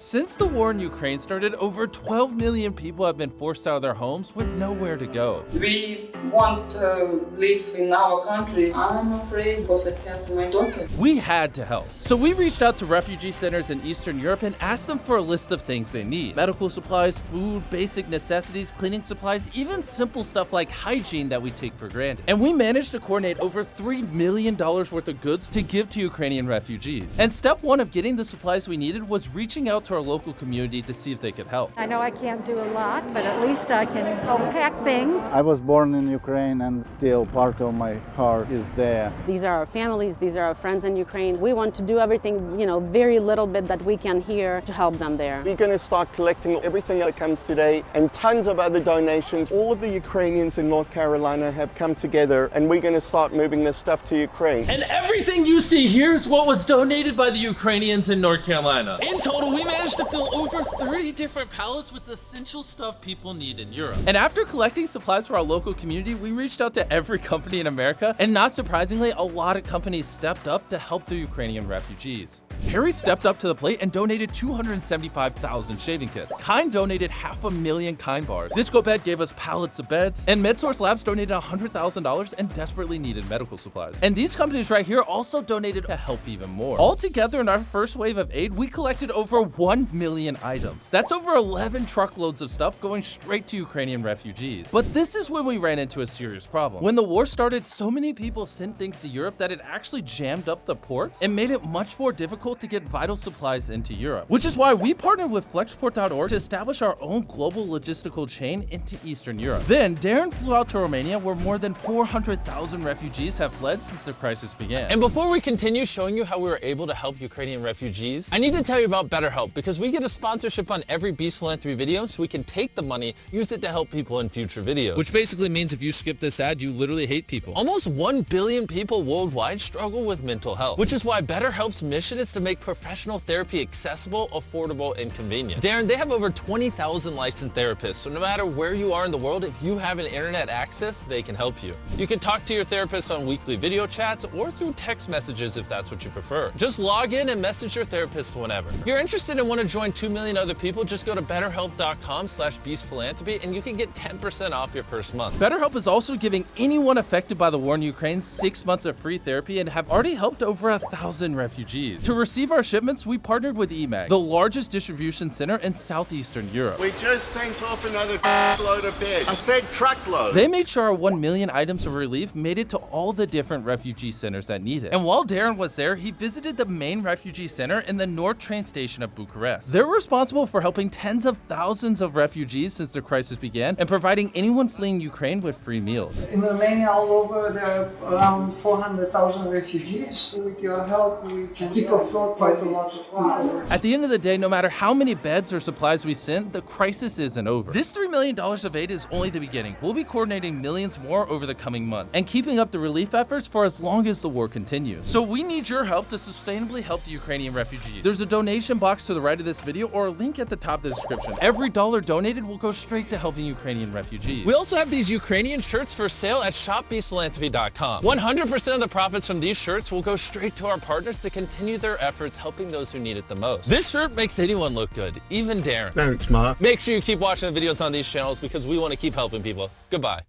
Since the war in Ukraine started, over 12 million people have been forced out of their homes with nowhere to go. We want to live in our country. I'm afraid because I have my daughter. We had to help. So we reached out to refugee centers in Eastern Europe and asked them for a list of things they need. Medical supplies, food, basic necessities, cleaning supplies, even simple stuff like hygiene that we take for granted. And we managed to coordinate over $3 million worth of goods to give to Ukrainian refugees. And step one of getting the supplies we needed was reaching out to our local community to see if they could help. I know I can't do a lot, but at least I can help pack things. I was born in Ukraine and still part of my heart is there. These are our families, these are our friends in Ukraine. We want to do everything, very little bit that we can here to help them there. We're going to start collecting everything that comes today and tons of other donations. All of the Ukrainians in North Carolina have come together and we're going to start moving this stuff to Ukraine. And everything you see here is what was donated by the Ukrainians in North Carolina. In total, we managed to fill over 30 different pallets with essential stuff people need in Europe. And after collecting supplies for our local community, we reached out to every company in America, and not surprisingly, a lot of companies stepped up to help the Ukrainian refugees. Harry stepped up to the plate and donated 275,000 shaving kits. Kind donated 500,000 Kind bars. DiscoBed gave us pallets of beds, and MedSource Labs donated $100,000 and desperately needed medical supplies. And these companies right here also donated to help even more. Altogether, in our first wave of aid, we collected over 1 million items. That's over 11 truckloads of stuff going straight to Ukrainian refugees. But this is when we ran into a serious problem. When the war started, so many people sent things to Europe that it actually jammed up the ports and made it much more difficult to get vital supplies into Europe. Which is why we partnered with Flexport.org to establish our own global logistical chain into Eastern Europe. Then, Darren flew out to Romania, where more than 400,000 refugees have fled since the crisis began. And before we continue showing you how we were able to help Ukrainian refugees, I need to tell you about BetterHelp, because we get a sponsorship on every Beast Philanthropy video, so we can take the money, use it to help people in future videos. Which basically means if you skip this ad, you literally hate people. Almost 1 billion people worldwide struggle with mental health, which is why BetterHelp's mission is to make professional therapy accessible, affordable, and convenient. Darren, they have over 20,000 licensed therapists, so no matter where you are in the world, if you have an internet access, they can help you. You can talk to your therapist on weekly video chats or through text messages if that's what you prefer. Just log in and message your therapist whenever. If you're interested and want to join 2 million other people, just go to betterhelp.com/beastphilanthropy and you can get 10% off your first month. BetterHelp is also giving anyone affected by the war in Ukraine 6 months of free therapy and have already helped over 1,000 refugees. To receive our shipments, we partnered with eMAG, the largest distribution center in southeastern Europe. We just sent off another load of beds. I said truckload. They made sure our 1 million items of relief made it to all the different refugee centers that need it. And while Darren was there, he visited the main refugee center in the North train station of Bucharest. They're responsible for helping tens of thousands of refugees since the crisis began and providing anyone fleeing Ukraine with free meals. In Romania, all over, there are around 400,000 refugees. With your help, we can keep afloat quite a lot of people. At the end of the day, no matter how many beds or supplies we send, the crisis isn't over. This $3 million of aid is only the beginning. We'll be coordinating millions more over the coming months and keeping up the relief efforts for as long as the war continues. So we need your help to sustainably help the Ukrainian refugees. There's a donation box to the right of this video or a link at the top of the description. Every dollar donated will go straight to helping Ukrainian refugees. We also have these Ukrainian shirts for sale at shopbeastphilanthropy.com. 100% of the profits from these shirts will go straight to our partners to continue their efforts helping those who need it the most. This shirt makes anyone look good, even Darren. Thanks, Mark. Make sure you keep watching the videos on these channels because we want to keep helping people. Goodbye.